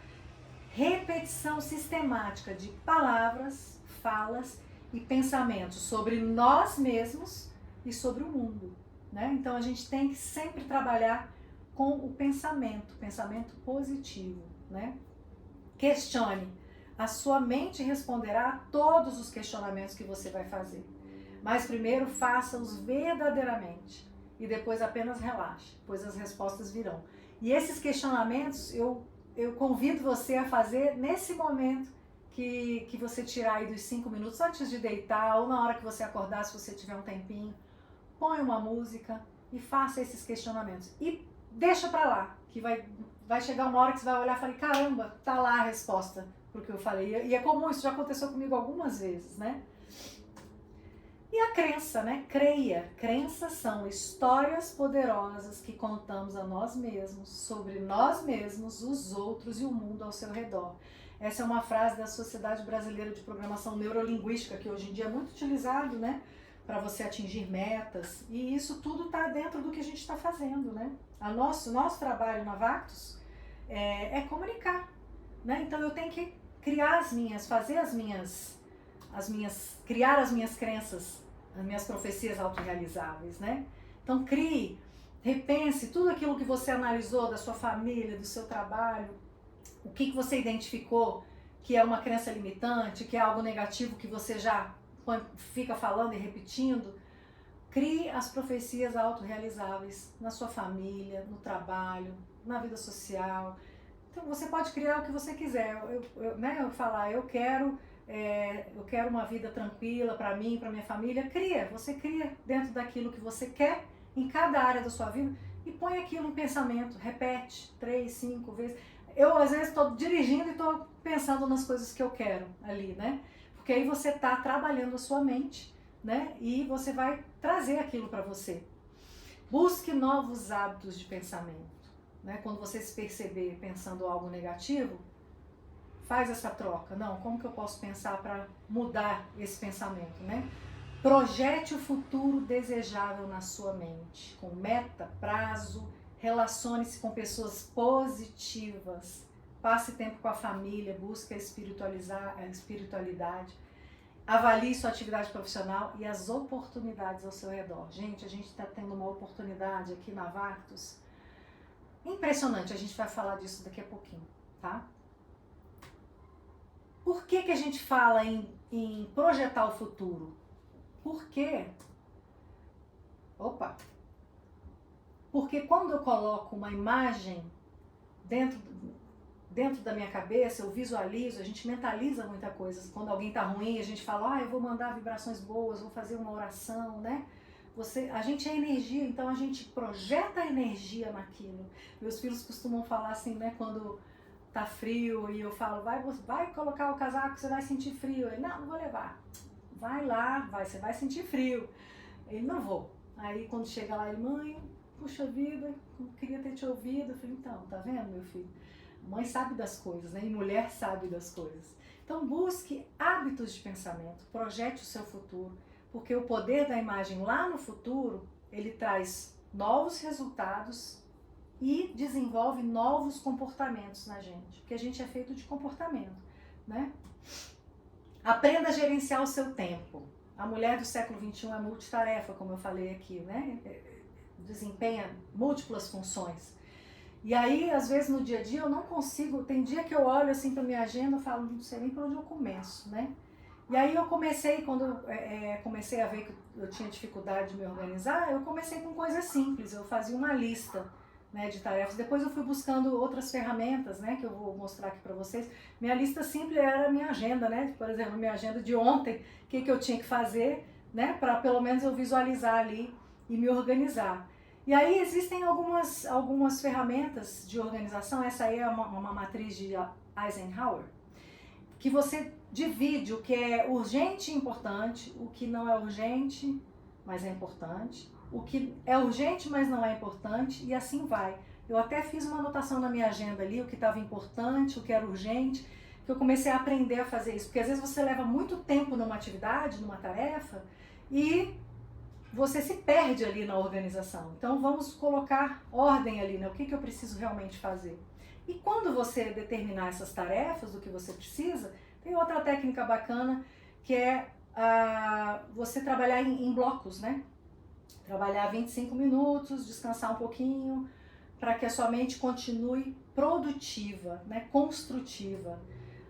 Repetição sistemática de palavras, falas e pensamentos sobre nós mesmos e sobre o mundo, né? Então a gente tem que sempre trabalhar com o pensamento positivo, né? Questione. A sua mente responderá a todos os questionamentos que você vai fazer. Mas primeiro faça-os verdadeiramente e depois apenas relaxe, pois as respostas virão. E esses questionamentos eu convido você a fazer nesse momento que você tirar aí dos 5 minutos antes de deitar ou na hora que você acordar, se você tiver um tempinho. Põe uma música e faça esses questionamentos. E deixa pra lá, que vai chegar uma hora que você vai olhar e falar, caramba, tá lá a resposta pro que eu falei. E é comum, isso já aconteceu comigo algumas vezes, né? E a crença, né? Creia. Crenças são histórias poderosas que contamos a nós mesmos, sobre nós mesmos, os outros e o mundo ao seu redor. Essa é uma frase da Sociedade Brasileira de Programação Neurolinguística, que hoje em dia é muito utilizado, né? Para você atingir metas. E isso tudo está dentro do que a gente está fazendo, né? Nosso trabalho na Vactos é comunicar, né? Então eu tenho que criar criar as minhas crenças, as minhas profecias autorrealizáveis, né? Então crie, repense tudo aquilo que você analisou da sua família, do seu trabalho, o que você identificou que é uma crença limitante, que é algo negativo que você já fica falando e repetindo. Crie as profecias autorrealizáveis na sua família, no trabalho, na vida social. Então você pode criar o que você quiser. Eu quero uma vida tranquila para mim, para minha família. Você cria dentro daquilo que você quer em cada área da sua vida e põe aquilo em pensamento, repete 3, 5 vezes. Eu às vezes estou dirigindo e estou pensando nas coisas que eu quero ali, né? Porque aí você está trabalhando a sua mente, né? E você vai trazer aquilo para você. Busque novos hábitos de pensamento, né? Quando você se perceber pensando algo negativo, faz essa troca. Não, como que eu posso pensar para mudar esse pensamento, né? Projete o futuro desejável na sua mente, com meta, prazo, relacione-se com pessoas positivas, passe tempo com a família, busque a espiritualidade, avalie sua atividade profissional e as oportunidades ao seu redor. Gente, a gente está tendo uma oportunidade aqui na Vactos impressionante, a gente vai falar disso daqui a pouquinho, tá? Por que a gente fala em projetar o futuro? Porque quando eu coloco uma imagem dentro da minha cabeça, eu visualizo, a gente mentaliza muita coisa. Quando alguém tá ruim, a gente fala, eu vou mandar vibrações boas, vou fazer uma oração, né? A gente é energia, então a gente projeta energia naquilo. Meus filhos costumam falar assim, né, quando tá frio e eu falo, vai colocar o casaco, você vai sentir frio. Ele, não vou levar. Vai lá, você vai sentir frio. Ele, não vou. Aí quando chega lá, ele, mãe, puxa vida, queria ter te ouvido. Eu falei, então, tá vendo, meu filho? Mãe sabe das coisas, né? E mulher sabe das coisas. Então busque hábitos de pensamento, projete o seu futuro, porque o poder da imagem lá no futuro ele traz novos resultados e desenvolve novos comportamentos na gente, porque a gente é feito de comportamento, né? Aprenda a gerenciar o seu tempo. A mulher do século XXI é multitarefa, como eu falei aqui, né? Desempenha múltiplas funções. E aí, às vezes, no dia a dia, eu não consigo... Tem dia que eu olho assim para minha agenda e falo, não sei nem por onde eu começo, né? E aí eu comecei, quando comecei a ver que eu tinha dificuldade de me organizar, eu comecei com coisas simples. Eu fazia uma lista, né, de tarefas. Depois eu fui buscando outras ferramentas, né, que eu vou mostrar aqui para vocês. Minha lista simples era a minha agenda, né? Por exemplo, minha agenda de ontem, o que eu tinha que fazer, né, para pelo menos eu visualizar ali e me organizar. E aí existem algumas ferramentas de organização. Essa aí é uma matriz de Eisenhower, que você divide o que é urgente e importante, o que não é urgente, mas é importante, o que é urgente, mas não é importante, e assim vai. Eu até fiz uma anotação na minha agenda ali, o que estava importante, o que era urgente, que eu comecei a aprender a fazer isso, porque às vezes você leva muito tempo numa atividade, numa tarefa, e você se perde ali na organização. Então vamos colocar ordem ali, né? O que eu preciso realmente fazer. E quando você determinar essas tarefas, do que você precisa, tem outra técnica bacana, que é você trabalhar em blocos, né? Trabalhar 25 minutos, descansar um pouquinho, para que a sua mente continue produtiva, né? Construtiva.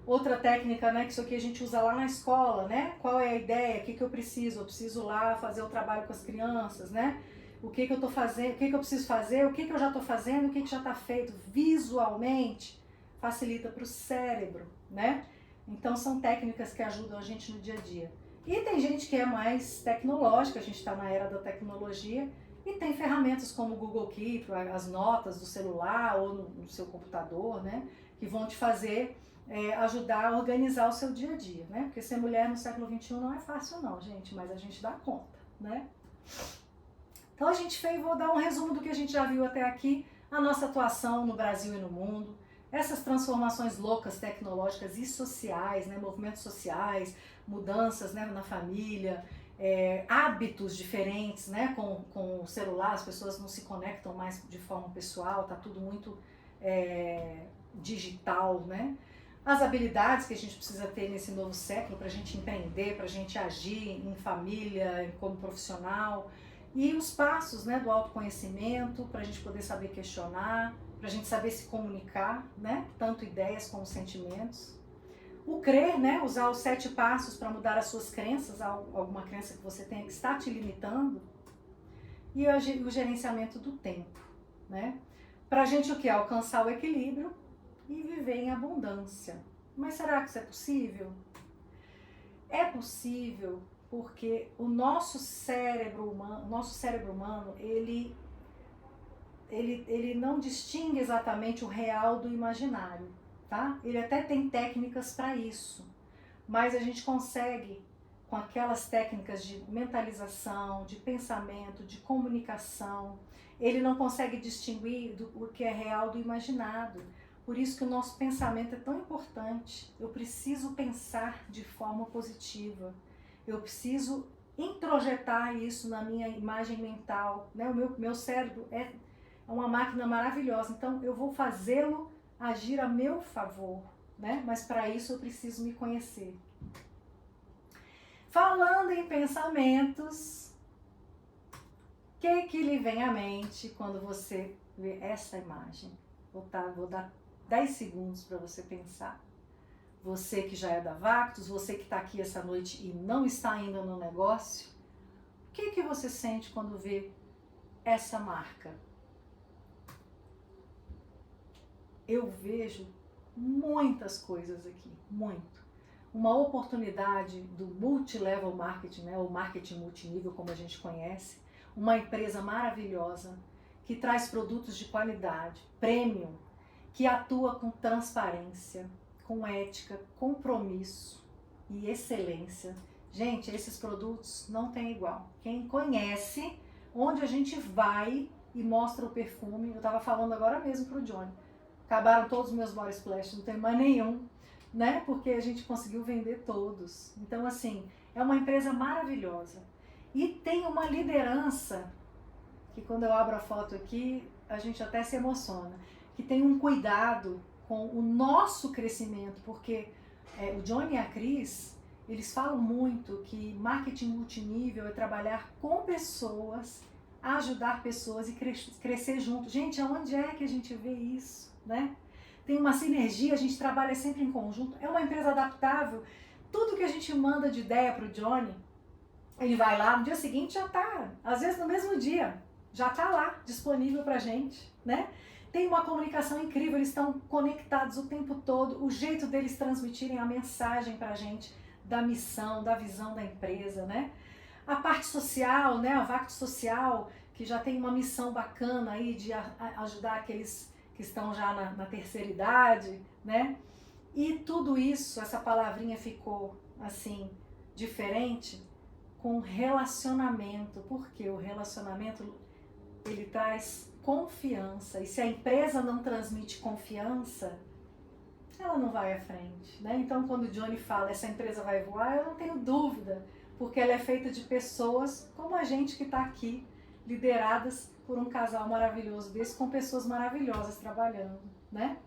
Outra técnica, né, que isso aqui a gente usa lá na escola, né? Qual é a ideia? O que eu preciso? Eu preciso lá fazer o trabalho com as crianças, né? O que eu tô fazendo? O que eu preciso fazer? O que eu já estou fazendo? O que já está feito? Visualmente facilita para o cérebro, né? Então são técnicas que ajudam a gente no dia a dia. E tem gente que é mais tecnológica, a gente está na era da tecnologia, e tem ferramentas como o Google Keep, as notas do celular ou no seu computador, né? Que vão te fazer ajudar a organizar o seu dia a dia, né? Porque ser mulher no século XXI não é fácil não, gente, mas a gente dá conta, né? Então a gente fez, vou dar um resumo do que a gente já viu até aqui, a nossa atuação no Brasil e no mundo, essas transformações loucas, tecnológicas e sociais, né? Movimentos sociais, mudanças, né, na família, hábitos diferentes, né? Com o celular, as pessoas não se conectam mais de forma pessoal, tá tudo muito digital, né? As habilidades que a gente precisa ter nesse novo século para a gente empreender, para a gente agir em família, como profissional, e os passos, né, do autoconhecimento, para a gente poder saber questionar, para a gente saber se comunicar, né, tanto ideias como sentimentos. O crer, né, usar os 7 passos para mudar as suas crenças, alguma crença que você tenha que está te limitando, e o gerenciamento do tempo, né, para a gente o que? Alcançar o equilíbrio e viver em abundância. Mas será que isso é possível? É possível porque o nosso cérebro humano, ele não distingue exatamente o real do imaginário, tá? Ele até tem técnicas para isso, mas a gente consegue, com aquelas técnicas de mentalização, de pensamento, de comunicação, ele não consegue distinguir o que é real do imaginado. Por isso que o nosso pensamento é tão importante. Eu preciso pensar de forma positiva. Eu preciso introjetar isso na minha imagem mental, né? O meu cérebro é uma máquina maravilhosa, então eu vou fazê-lo agir a meu favor, né? Mas para isso eu preciso me conhecer. Falando em pensamentos, o que lhe vem à mente quando você vê essa imagem? Vou dar 10 segundos para você pensar. Você que já é da Vactus, você que está aqui essa noite e não está ainda no negócio, o que você sente quando vê essa marca? Eu vejo muitas coisas aqui, muito. Uma oportunidade do multilevel marketing, né, ou marketing multinível, como a gente conhece, uma empresa maravilhosa que traz produtos de qualidade, premium, que atua com transparência, com ética, compromisso e excelência. Gente, esses produtos não tem igual. Quem conhece, onde a gente vai e mostra o perfume, eu estava falando agora mesmo para o Johnny, acabaram todos os meus body splash, não tem mais nenhum, né? Porque a gente conseguiu vender todos. Então, assim, é uma empresa maravilhosa. E tem uma liderança que quando eu abro a foto aqui, a gente até se emociona, que tem um cuidado com o nosso crescimento, porque o Johnny e a Cris, eles falam muito que marketing multinível é trabalhar com pessoas, ajudar pessoas e crescer junto. Gente, aonde é que a gente vê isso, né? Tem uma sinergia, a gente trabalha sempre em conjunto, é uma empresa adaptável. Tudo que a gente manda de ideia para o Johnny, ele vai lá, no dia seguinte já tá, às vezes no mesmo dia, já tá lá, disponível pra gente, né? Tem uma comunicação incrível, eles estão conectados o tempo todo, o jeito deles transmitirem a mensagem pra gente, da missão, da visão da empresa, né? A parte social, né, a Vactus Social, que já tem uma missão bacana aí de ajudar aqueles que estão já na terceira idade, né? E tudo isso, essa palavrinha ficou assim, diferente, com relacionamento, porque o relacionamento ele traz confiança, e se a empresa não transmite confiança, ela não vai à frente, né? Então quando o Johnny fala essa empresa vai voar, eu não tenho dúvida, porque ela é feita de pessoas como a gente que está aqui, lideradas por um casal maravilhoso desse, com pessoas maravilhosas trabalhando, né?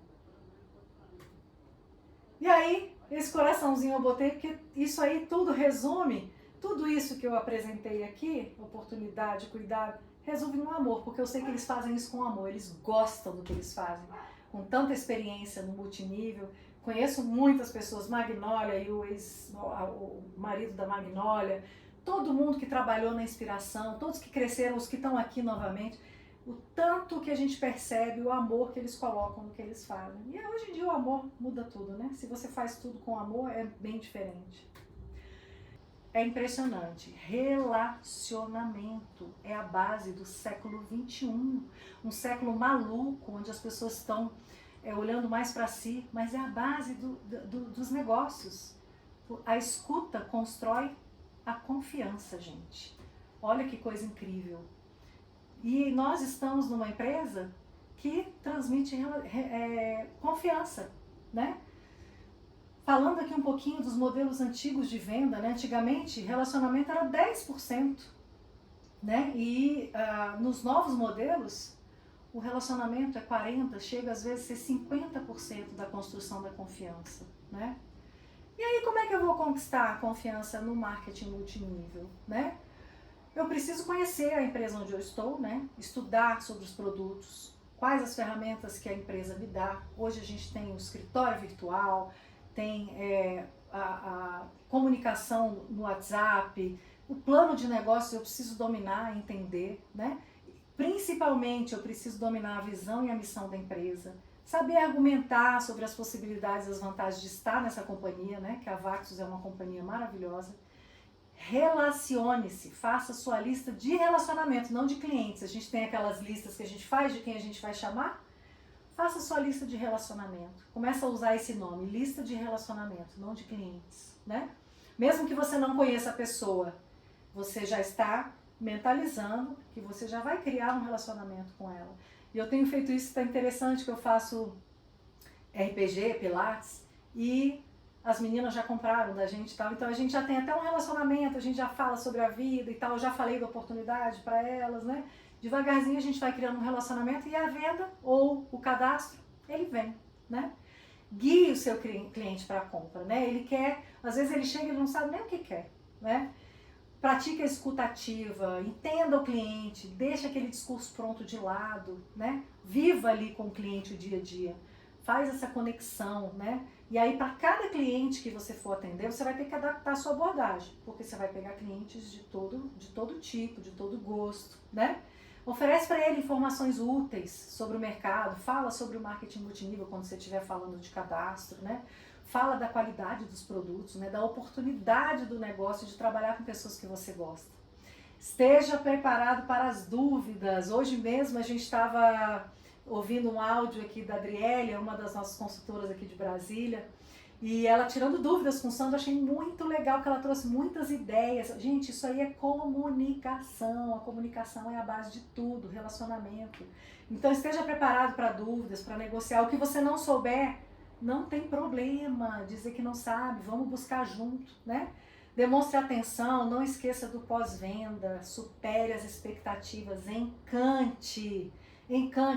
E aí, esse coraçãozinho eu botei, porque isso aí tudo resume, tudo isso que eu apresentei aqui, oportunidade, cuidado, resume no amor, porque eu sei que eles fazem isso com amor, eles gostam do que eles fazem, com tanta experiência no multinível. Conheço muitas pessoas, Magnólia e o marido da Magnólia, todo mundo que trabalhou na inspiração, todos que cresceram, os que estão aqui novamente, o tanto que a gente percebe, o amor que eles colocam no que eles fazem. E hoje em dia o amor muda tudo, né? Se você faz tudo com amor, é bem diferente. É impressionante. Relacionamento é a base do século XXI. Um século maluco, onde as pessoas estão olhando mais para si, mas é a base dos negócios. A escuta constrói a confiança, gente. Olha que coisa incrível. E nós estamos numa empresa que transmite confiança, né? Falando aqui um pouquinho dos modelos antigos de venda, né? Antigamente, relacionamento era 10%, né? E nos novos modelos, o relacionamento é 40%, chega às vezes a ser 50% da construção da confiança, né? E aí, como é que eu vou conquistar a confiança no marketing multinível, né? Eu preciso conhecer a empresa onde eu estou, né? Estudar sobre os produtos, quais as ferramentas que a empresa me dá. Hoje a gente tem o escritório virtual, tem a comunicação no WhatsApp, o plano de negócio eu preciso dominar, entender, né? Principalmente eu preciso dominar a visão e a missão da empresa, saber argumentar sobre as possibilidades e as vantagens de estar nessa companhia, né? Que a Vactus é uma companhia maravilhosa. Relacione-se, faça sua lista de relacionamento, não de clientes. A gente tem aquelas listas que a gente faz de quem a gente vai chamar. Faça sua lista de relacionamento. Começa a usar esse nome, lista de relacionamento, não de clientes, né? Mesmo que você não conheça a pessoa, você já está mentalizando que você já vai criar um relacionamento com ela. E eu tenho feito isso, está interessante, que eu faço RPG, Pilates, e as meninas já compraram da gente e tal, então a gente já tem até um relacionamento, a gente já fala sobre a vida e tal, eu já falei da oportunidade para elas, né? Devagarzinho a gente vai criando um relacionamento e a venda ou o cadastro, ele vem, né? Guie o seu cliente para a compra, né? Ele quer, às vezes ele chega e não sabe nem o que quer, né? Pratique a escuta ativa, entenda o cliente, deixa aquele discurso pronto de lado, né? Viva ali com o cliente o dia a dia, faz essa conexão, né? E aí, para cada cliente que você for atender, você vai ter que adaptar a sua abordagem, porque você vai pegar clientes de todo tipo, de todo gosto, né? Oferece para ele informações úteis sobre o mercado, fala sobre o marketing multinível quando você estiver falando de cadastro, né? Fala da qualidade dos produtos, né? Da oportunidade do negócio de trabalhar com pessoas que você gosta. Esteja preparado para as dúvidas. Hoje mesmo a gente estava ouvindo um áudio aqui da Adriele, uma das nossas consultoras aqui de Brasília, e ela tirando dúvidas com o Sandro, achei muito legal que ela trouxe muitas ideias. Gente, isso aí é comunicação, a comunicação é a base de tudo, relacionamento. Então esteja preparado para dúvidas, para negociar. O que você não souber, não tem problema dizer que não sabe, vamos buscar junto, né? Demonstre atenção, não esqueça do pós-venda, supere as expectativas, encante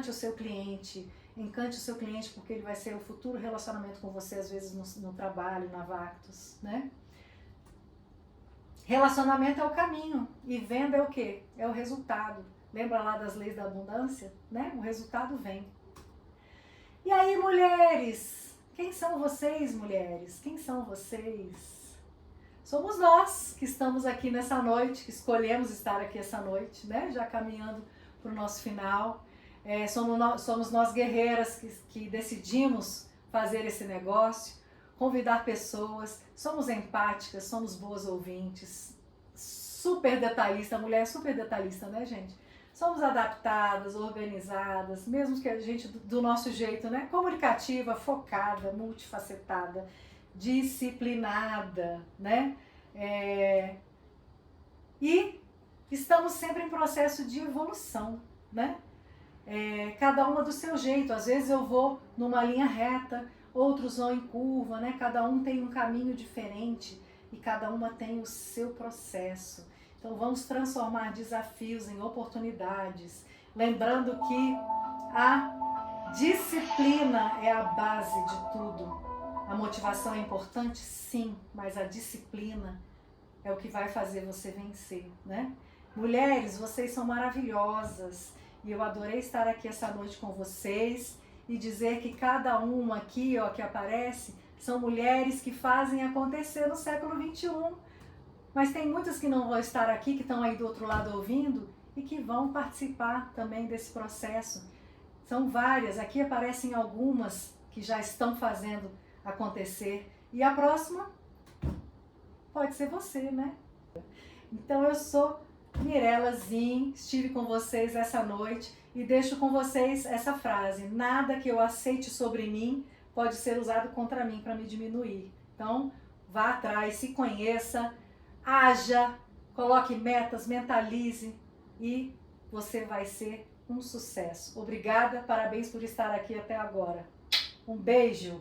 o seu cliente. Encante o seu cliente porque ele vai ser o futuro relacionamento com você, às vezes no trabalho, na Vactus, né? Relacionamento é o caminho e venda é o quê? É o resultado. Lembra lá das leis da abundância? Né? O resultado vem. E aí, mulheres? Quem são vocês, mulheres? Quem são vocês? Somos nós que estamos aqui nessa noite, que escolhemos estar aqui essa noite, né? Já caminhando para o nosso final. Somos nós guerreiras que decidimos fazer esse negócio, convidar pessoas, somos empáticas, somos boas ouvintes, super detalhista, mulher é super detalhista, né, gente? Somos adaptadas, organizadas, mesmo que a gente do nosso jeito, né? Comunicativa, focada, multifacetada, disciplinada, né? E estamos sempre em processo de evolução, né? Cada uma do seu jeito. Às vezes eu vou numa linha reta, outros vão em curva, né? Cada um tem um caminho diferente e cada uma tem o seu processo. Então vamos transformar desafios em oportunidades, lembrando que a disciplina é a base de tudo. A motivação é importante? Sim, mas a disciplina é o que vai fazer você vencer, né? Mulheres, vocês são maravilhosas e eu adorei estar aqui essa noite com vocês e dizer que cada uma aqui, ó, que aparece, são mulheres que fazem acontecer no século XXI. Mas tem muitas que não vão estar aqui, que estão aí do outro lado ouvindo e que vão participar também desse processo. São várias, aqui aparecem algumas que já estão fazendo acontecer. E a próxima pode ser você, né? Então eu sou Mirella Zin, estive com vocês essa noite e deixo com vocês essa frase: nada que eu aceite sobre mim pode ser usado contra mim para me diminuir. Então vá atrás, se conheça, haja, coloque metas, mentalize e você vai ser um sucesso. Obrigada, parabéns por estar aqui até agora. Um beijo!